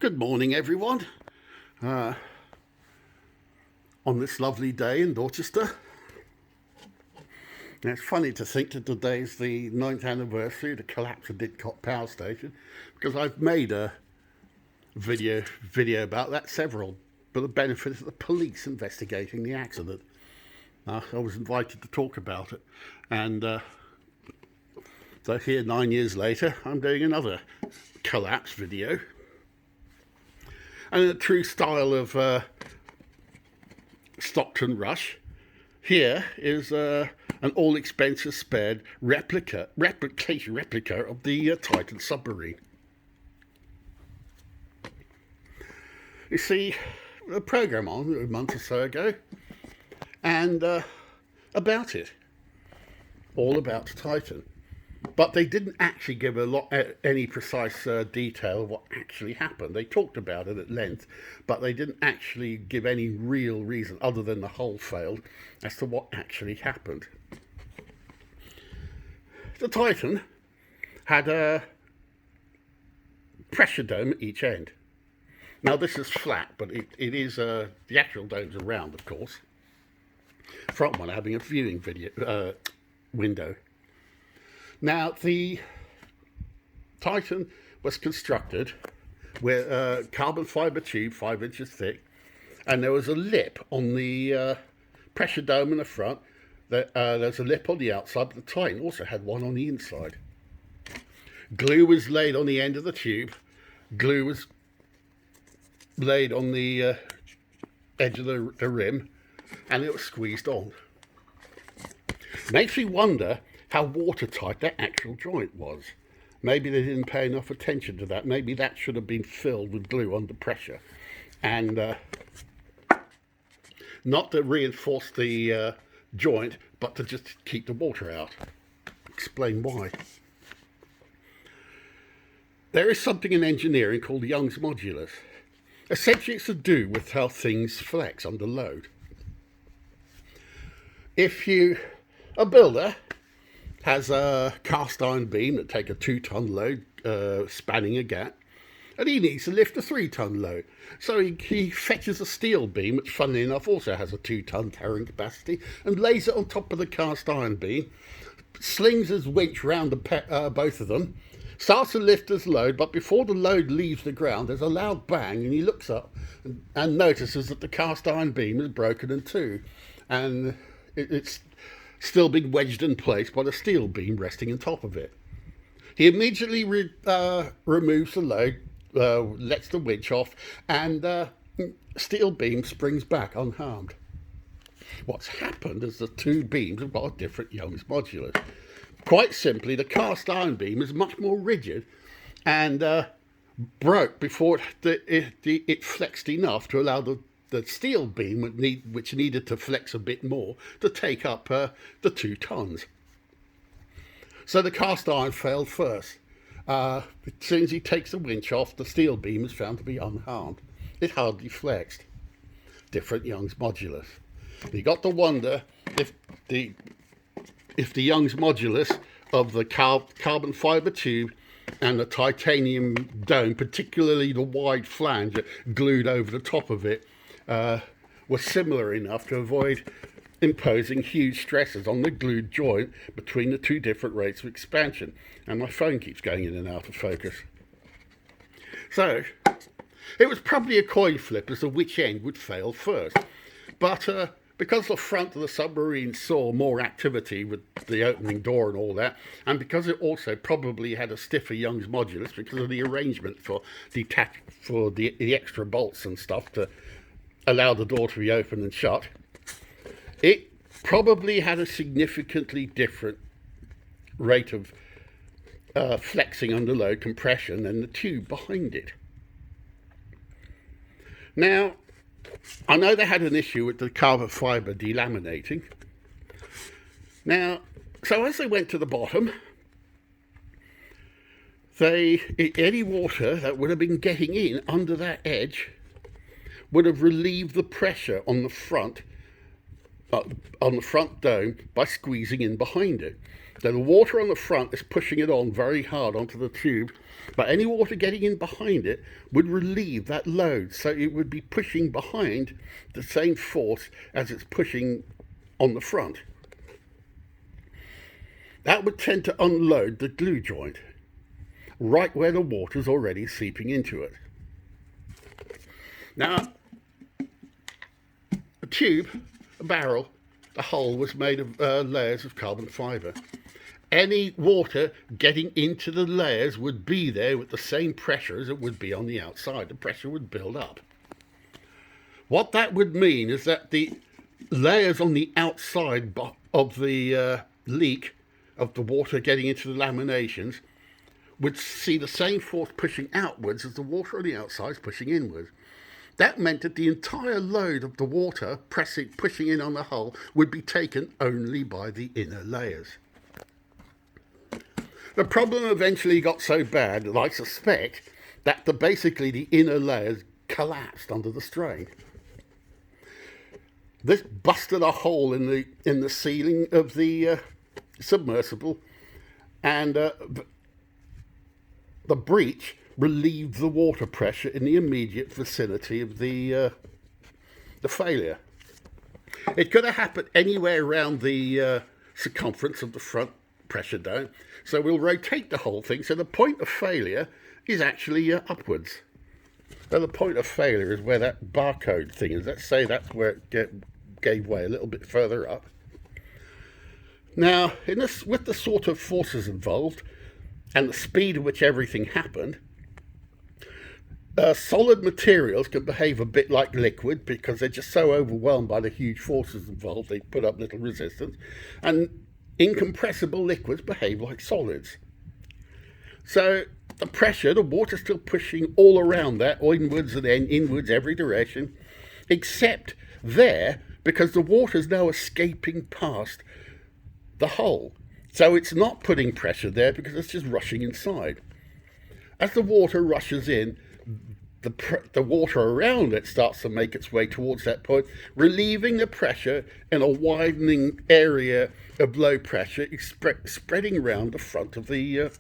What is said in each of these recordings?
Good morning, everyone. On this lovely day in Dorchester. Now, it's funny to think that today is the 9th anniversary of the collapse of Didcot Power Station, because I've made a video about that, several, for the benefit of the police investigating the accident. I was invited to talk about it, and so here 9 years later I'm doing another collapse video. And in the true style of Stockton Rush, here is an all expenses spared replica of the Titan submarine. You see, a programme on a month or so ago, and about it, all about Titan. But they didn't actually give any precise detail of what actually happened. They talked about it at length, but they didn't actually give any real reason, other than the hull failed, as to what actually happened. The Titan had a pressure dome at each end. Now this is flat, but it is the actual domes are round, of course. Front one having a viewing window. Now, the Titan was constructed with a carbon fibre tube 5 inches thick, and there was a lip on the pressure dome in the front. There's a lip on the outside, but the Titan also had one on the inside. Glue was laid on the end of the tube. Glue was laid on the edge of the rim, and it was squeezed on. Makes me wonder how watertight that actual joint was. Maybe they didn't pay enough attention to that. Maybe that should have been filled with glue under pressure, and not to reinforce the joint, but to just keep the water out. Explain why. There is something in engineering called Young's modulus. Essentially, it's to do with how things flex under load. If a builder has a cast iron beam that take a 2-ton load spanning a gap, and he needs to lift a 3-ton load. So he fetches a steel beam, which funnily enough also has a 2-ton carrying capacity, and lays it on top of the cast iron beam, slings his winch round both of them, starts to lift his load, but before the load leaves the ground, there's a loud bang, and he looks up and notices that the cast iron beam is broken in two, and it's still being wedged in place by the steel beam resting on top of it. He immediately removes the load, lets the winch off, and steel beam springs back unharmed. What's happened is the two beams have got a different Young's modulus. Quite simply, the cast iron beam is much more rigid and broke before it flexed enough to allow the steel beam, which needed to flex a bit more, to take up the 2 tons. So the cast iron failed first. As soon as he takes the winch off, the steel beam is found to be unharmed. It hardly flexed. Different Young's modulus. You got to wonder if the Young's modulus of the carbon fibre tube and the titanium dome, particularly the wide flange glued over the top of it, was similar enough to avoid imposing huge stresses on the glued joint between the two different rates of expansion. And my phone keeps going in and out of focus. So, it was probably a coin flip as to which end would fail first. But because the front of the submarine saw more activity with the opening door and all that, and because it also probably had a stiffer Young's modulus because of the arrangement for the extra bolts and stuff to allow the door to be open and shut, it probably had a significantly different rate of flexing under load compression than the tube behind it. Now, I know they had an issue with the carbon fibre delaminating. Now, so as they went to the bottom, any water that would have been getting in under that edge would have relieved the pressure on the front on the front dome by squeezing in behind it. So the water on the front is pushing it on very hard onto the tube, but any water getting in behind it would relieve that load, so it would be pushing behind the same force as it's pushing on the front. That would tend to unload the glue joint right where the water's already seeping into it. Now, a tube, a barrel, the hull was made of layers of carbon fibre. Any water getting into the layers would be there with the same pressure as it would be on the outside. The pressure would build up. What that would mean is that the layers on the outside of the leak of the water getting into the laminations would see the same force pushing outwards as the water on the outside is pushing inwards. That meant that the entire load of the water pushing in on the hull would be taken only by the inner layers. The problem eventually got so bad that I suspect that basically the inner layers collapsed under the strain. This busted a hole in the ceiling of the submersible, and the breach relieved the water pressure in the immediate vicinity of the failure. It could have happened anywhere around the circumference of the front pressure dome, so we'll rotate the whole thing so the point of failure is actually upwards. So the point of failure is where that barcode thing is. Let's say that's where it gave way a little bit further up. Now, with the sort of forces involved and the speed at which everything happened, solid materials can behave a bit like liquid because they're just so overwhelmed by the huge forces involved, they put up little resistance, and incompressible liquids behave like solids. So the pressure, the water's still pushing all around that, inwards and then inwards every direction, except there, because the water's now escaping past the hull. So it's not putting pressure there because it's just rushing inside. As the water rushes in, the water around it starts to make its way towards that point, relieving the pressure in a widening area of low pressure, spreading around the front of the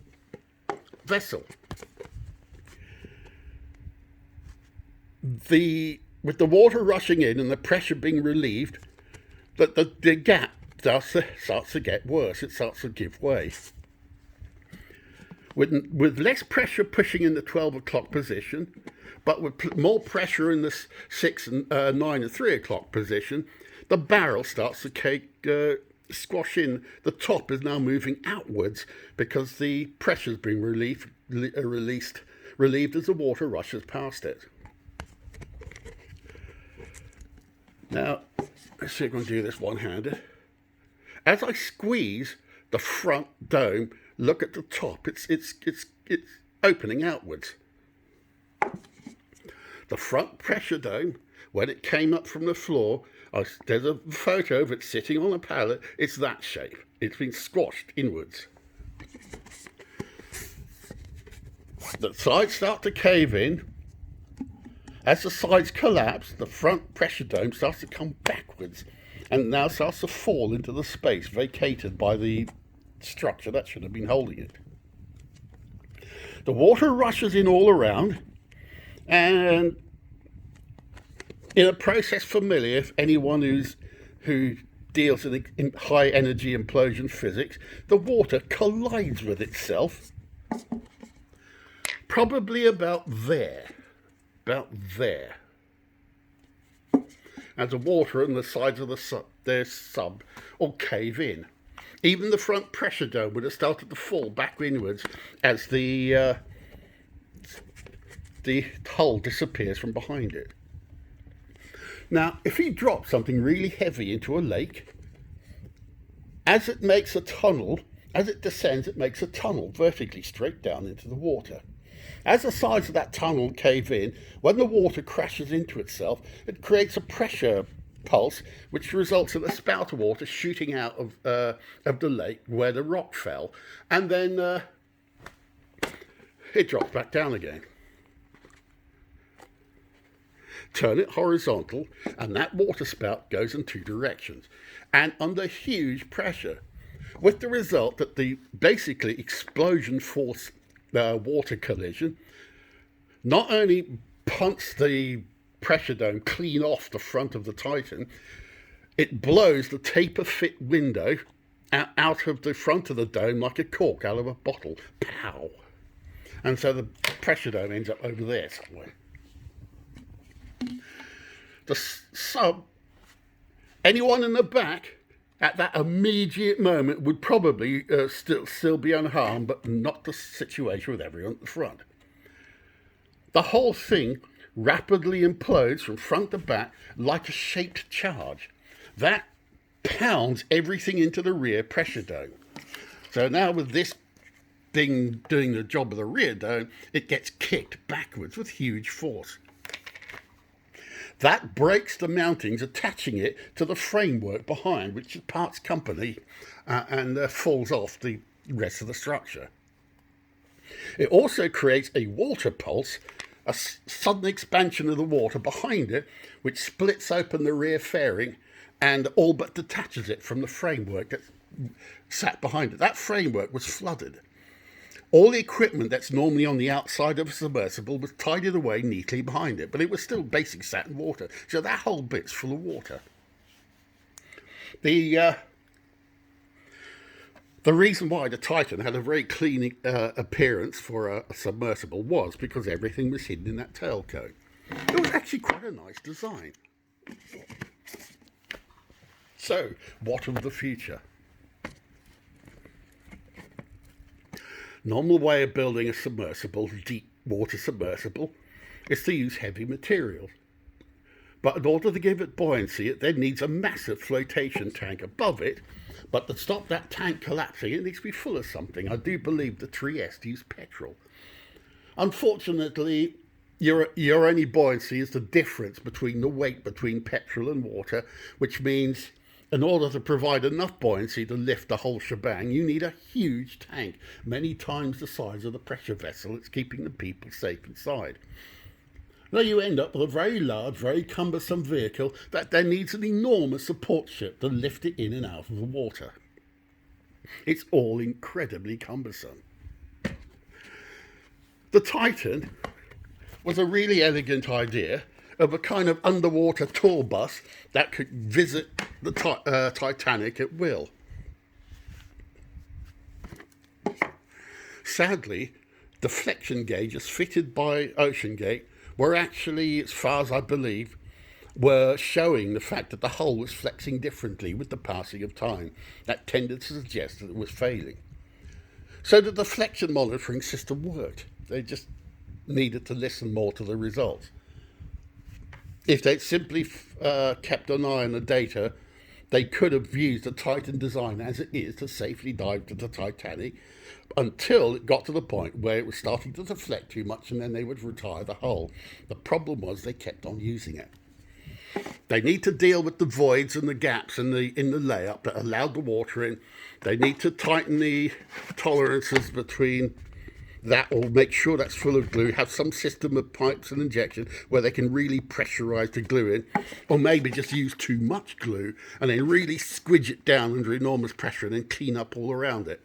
vessel. With the water rushing in and the pressure being relieved, the gap starts to get worse. It starts to give way. With less pressure pushing in the 12 o'clock position, but with more pressure in the 6 and 9 and 3 o'clock position, the barrel starts to squash in. The top is now moving outwards because the pressure's being relieved as the water rushes past it. Now, let's see if I can do this one-handed. As I squeeze the front dome, look at the top. It's opening outwards. The front pressure dome, when it came up from the floor, there's a photo of it sitting on a pallet. It's that shape. It's been squashed inwards. The sides start to cave in. As the sides collapse, the front pressure dome starts to come backwards and now starts to fall into the space vacated by the structure that should have been holding it. The water rushes in all around, and in a process familiar if anyone who deals in high energy implosion physics, the water collides with itself probably about there. And the water and the sides of their sub all cave in. Even the front pressure dome would have started to fall back inwards as the hull disappears from behind it. Now, if you drop something really heavy into a lake, as it makes a tunnel, as it descends, it makes a tunnel vertically straight down into the water. As the sides of that tunnel cave in, when the water crashes into itself, it creates a pressure pulse, which results in a spout of water shooting out of the lake where the rock fell, and then it drops back down again. turn it horizontal, and that water spout goes in two directions, and under huge pressure, with the result that the basically explosion force water collision not only punts the pressure dome clean off the front of the Titan, it blows the taper fit window out of the front of the dome like a cork out of a bottle. Pow! And so the pressure dome ends up over there somewhere. The sub, anyone in the back at that immediate moment would probably still be unharmed, but not the situation with everyone at the front. The whole thing rapidly implodes from front to back like a shaped charge. That pounds everything into the rear pressure dome. So now with this thing doing the job of the rear dome, it gets kicked backwards with huge force. That breaks the mountings attaching it to the framework behind, which parts company and falls off the rest of the structure. It also creates a water pulse, a sudden expansion of the water behind it, which splits open the rear fairing and all but detaches it from the framework that sat behind it. That framework was flooded. All the equipment that's normally on the outside of a submersible was tidied away neatly behind it, but it was still basically sat in water. So that whole bit's full of water. The reason why the Titan had a very clean appearance for a submersible was because everything was hidden in that tail cone. It was actually quite a nice design. So, what of the future? Normal way of building a submersible, deep water submersible, is to use heavy materials. But in order to give it buoyancy, it then needs a massive flotation tank above it. But to stop that tank collapsing, it needs to be full of something. I do believe the Trieste used petrol. Unfortunately, your only buoyancy is the difference between the weight between petrol and water, which means in order to provide enough buoyancy to lift the whole shebang, you need a huge tank, many times the size of the pressure vessel that's keeping the people safe inside. Now you end up with a very large, very cumbersome vehicle that then needs an enormous support ship to lift it in and out of the water. It's all incredibly cumbersome. The Titan was a really elegant idea of a kind of underwater tour bus that could visit the Titanic at will. Sadly, deflection gauges fitted by Oceangate were actually, as far as I believe, were showing the fact that the hull was flexing differently with the passing of time. That tended to suggest that it was failing. So the deflection monitoring system worked. They just needed to listen more to the results. If they'd simply kept an eye on the data, they could have used the Titan design as it is to safely dive to the Titanic until it got to the point where it was starting to deflect too much, and then they would retire the hull. The problem was they kept on using it. They need to deal with the voids and the gaps in the layup that allowed the water in. They need to tighten the tolerances between that, or make sure that's full of glue, have some system of pipes and injection where they can really pressurize the glue in, or maybe just use too much glue and then really squidge it down under enormous pressure and then clean up all around it.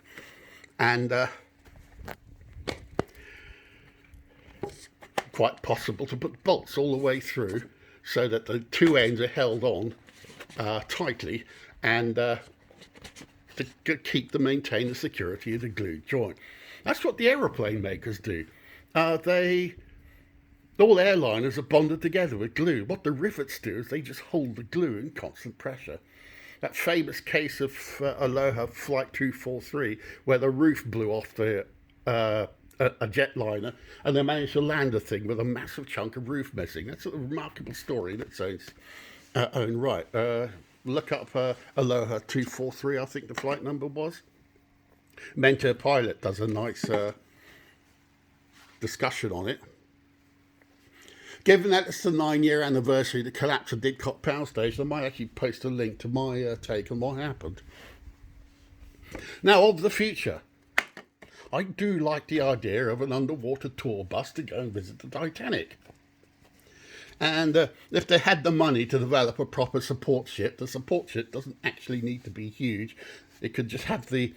And it's quite possible to put bolts all the way through so that the two ends are held on tightly and to maintain the security of the glued joint. That's what the aeroplane makers do. All airliners are bonded together with glue. What the rivets do is they just hold the glue in constant pressure. That famous case of Aloha Flight 243, where the roof blew off a jetliner, and they managed to land a thing with a massive chunk of roof missing. That's a remarkable story in its own right. Look up Aloha 243, I think the flight number was. Mentor Pilot does a nice discussion on it. Given that it's the 9-year anniversary of the collapse of Didcot Power Station, I might actually post a link to my take on what happened. Now, of the future, I do like the idea of an underwater tour bus to go and visit the Titanic. And if they had the money to develop a proper support ship, the support ship doesn't actually need to be huge. It could just have the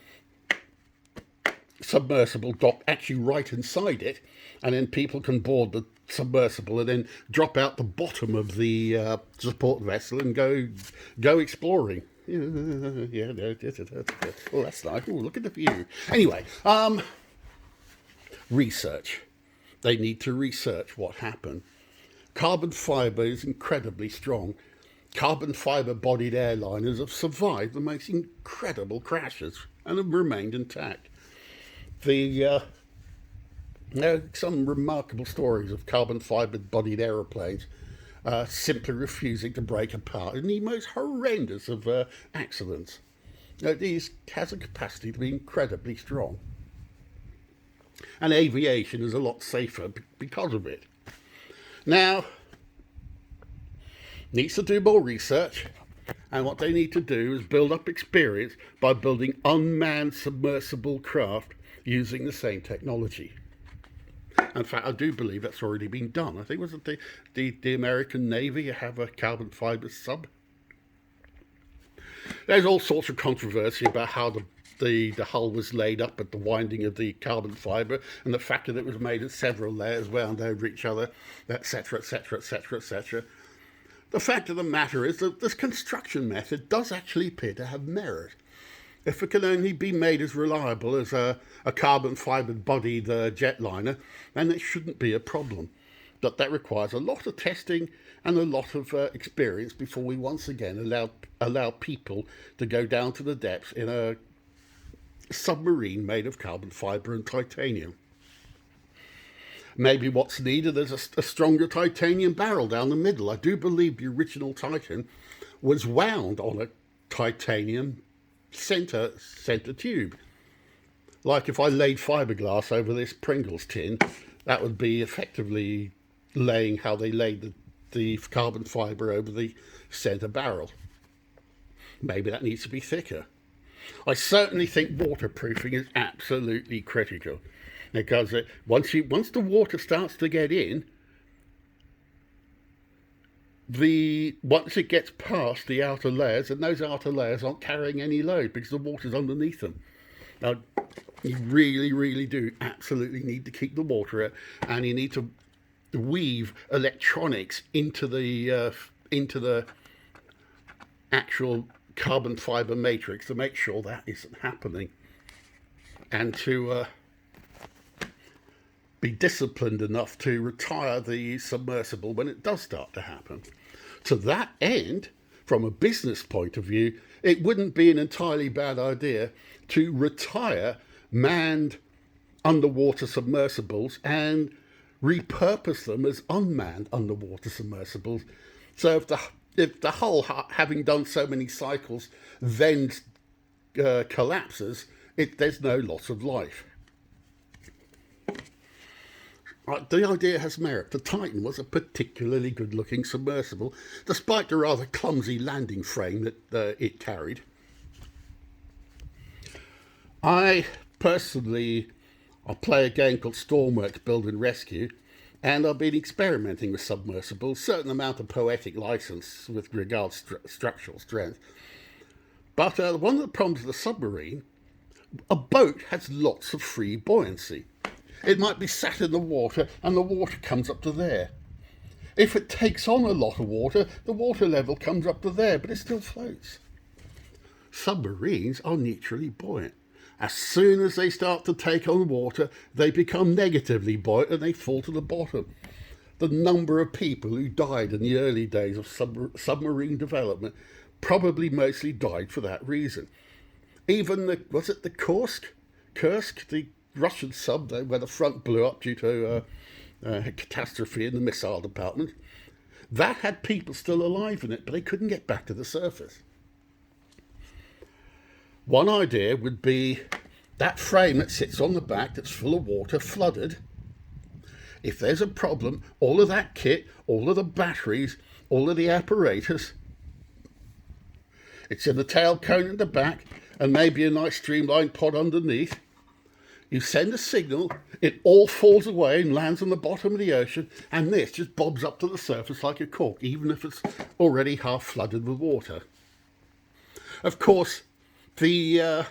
submersible dock actually right inside it, and then people can board the submersible and then drop out the bottom of the support vessel and go exploring. Yeah, oh, that's nice. Oh, look at the view. Anyway, research. They need to research what happened. Carbon fibre is incredibly strong. Carbon fibre bodied airliners have survived the most incredible crashes and have remained intact. There are some remarkable stories of carbon fibre bodied aeroplanes simply refusing to break apart in the most horrendous of accidents. These has a capacity to be incredibly strong. And aviation is a lot safer because of it. Now, needs to do more research, and what they need to do is build up experience by building unmanned submersible craft using the same technology. In fact, I do believe that's already been done. I think, wasn't the American Navy have a carbon fibre sub? There's all sorts of controversy about how the hull was laid up at the winding of the carbon fibre, and the fact that it was made of several layers wound over each other, etc., etc., etc., etc. The fact of the matter is that this construction method does actually appear to have merit. If it can only be made as reliable as a carbon fibre bodied jetliner, then it shouldn't be a problem. But that requires a lot of testing and a lot of experience before we once again allow people to go down to the depths in a submarine made of carbon fibre and titanium. Maybe what's needed is a stronger titanium barrel down the middle. I do believe the original Titan was wound on a titanium centre tube. Like if I laid fiberglass over this Pringles tin, that would be effectively laying how they laid the carbon fibre over the centre barrel. Maybe that needs to be thicker. I certainly think waterproofing is absolutely critical, because once the water starts to get in, once it gets past the outer layers, and those outer layers aren't carrying any load because the water's underneath them. Now, you really, really do absolutely need to keep the water out, and you need to weave electronics into the actual carbon fibre matrix to make sure that isn't happening, and to be disciplined enough to retire the submersible when it does start to happen. To that end, from a business point of view, it wouldn't be an entirely bad idea to retire manned underwater submersibles and repurpose them as unmanned underwater submersibles. So if the hull, having done so many cycles, then collapses, there's no loss of life. The idea has merit. The Titan was a particularly good-looking submersible, despite the rather clumsy landing frame that it carried. I play a game called Stormworks Build and Rescue, and I've been experimenting with submersibles, certain amount of poetic license with regards to structural strength. But one of the problems of the submarine, a boat has lots of free buoyancy. It might be sat in the water and the water comes up to there. If it takes on a lot of water, the water level comes up to there, but it still floats. Submarines are neutrally buoyant. As soon as they start to take on water, they become negatively buoyant and they fall to the bottom. The number of people who died in the early days of submarine development probably mostly died for that reason. Even the Kursk, the Russian sub, where the front blew up due to a catastrophe in the missile department, that had people still alive in it, but they couldn't get back to the surface. One idea would be that frame that sits on the back that's full of water, flooded. If there's a problem, all of that kit, all of the batteries, all of the apparatus, it's in the tail cone at the back, and maybe a nice streamlined pod underneath. You send a signal, it all falls away and lands on the bottom of the ocean, and this just bobs up to the surface like a cork, even if it's already half flooded with water. Of course, when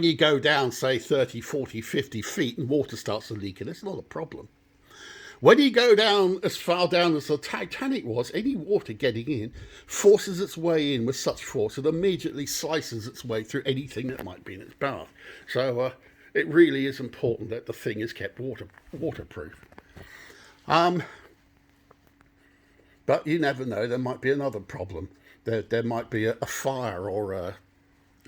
you go down, say, 30, 40, 50 feet and water starts to leak in, it's not a problem. When you go down as far down as the Titanic was, any water getting in forces its way in with such force it immediately slices its way through anything that might be in its path. So it really is important that the thing is kept waterproof. But you never know, there might be another problem. There might be a fire or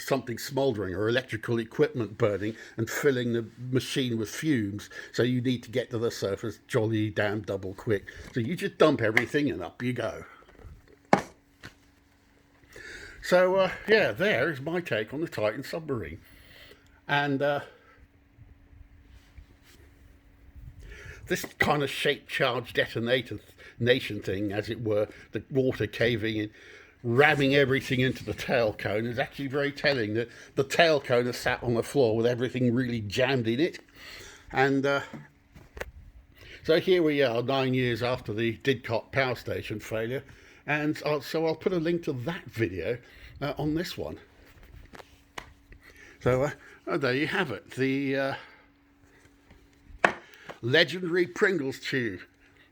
something smouldering or electrical equipment burning and filling the machine with fumes, so you need to get to the surface jolly damn double quick. So you just dump everything and up you go. So yeah, there is my take on the Titan submarine. And this kind of shape charge detonation thing, as it were, the water caving in, ramming everything into the tail cone, is actually very telling. That the tail cone is sat on the floor with everything really jammed in it. And so here we are 9 years after the Didcot power station failure, and so I'll put a link to that video on this one. So there you have it, the legendary Pringles tube.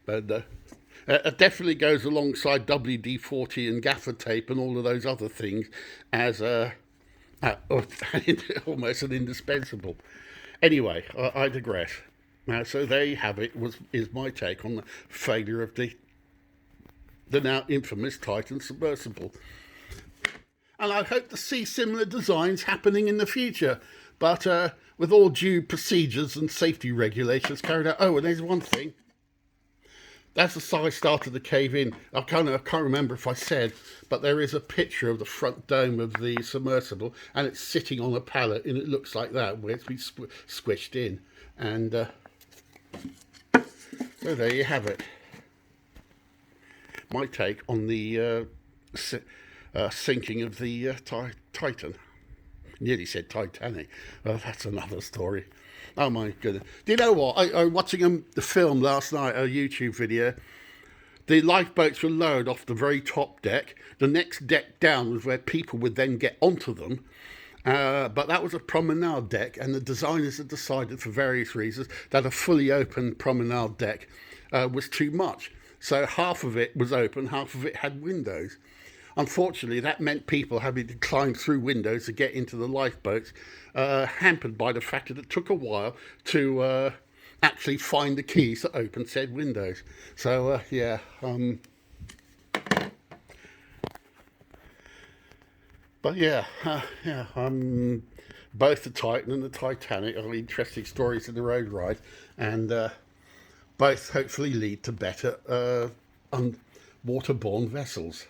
And it definitely goes alongside WD-40 and gaffer tape and all of those other things as almost an indispensable. Anyway, I digress. So there you have it. Is my take on the failure of the now infamous Titan submersible. And I hope to see similar designs happening in the future, but with all due procedures and safety regulations carried out. Oh, and there's one thing. As the side started to cave in, I can't remember if I said, but there is a picture of the front dome of the submersible, and it's sitting on a pallet, and it looks like that, where it's been squished in. And so there you have it. My take on the sinking of the Titan. Nearly said Titanic. Well, that's another story. Oh my goodness. Do you know what? I was watching the film last night, a YouTube video. The lifeboats were lowered off the very top deck. The next deck down was where people would then get onto them. But that was a promenade deck, and the designers had decided for various reasons that a fully open promenade deck was too much. So half of it was open, half of it had windows. Unfortunately, that meant people having to climb through windows to get into the lifeboats, hampered by the fact that it took a while to actually find the keys to open said windows. So, yeah. But yeah, both the Titan and the Titanic are interesting stories in the road ride, and both hopefully lead to better waterborne vessels.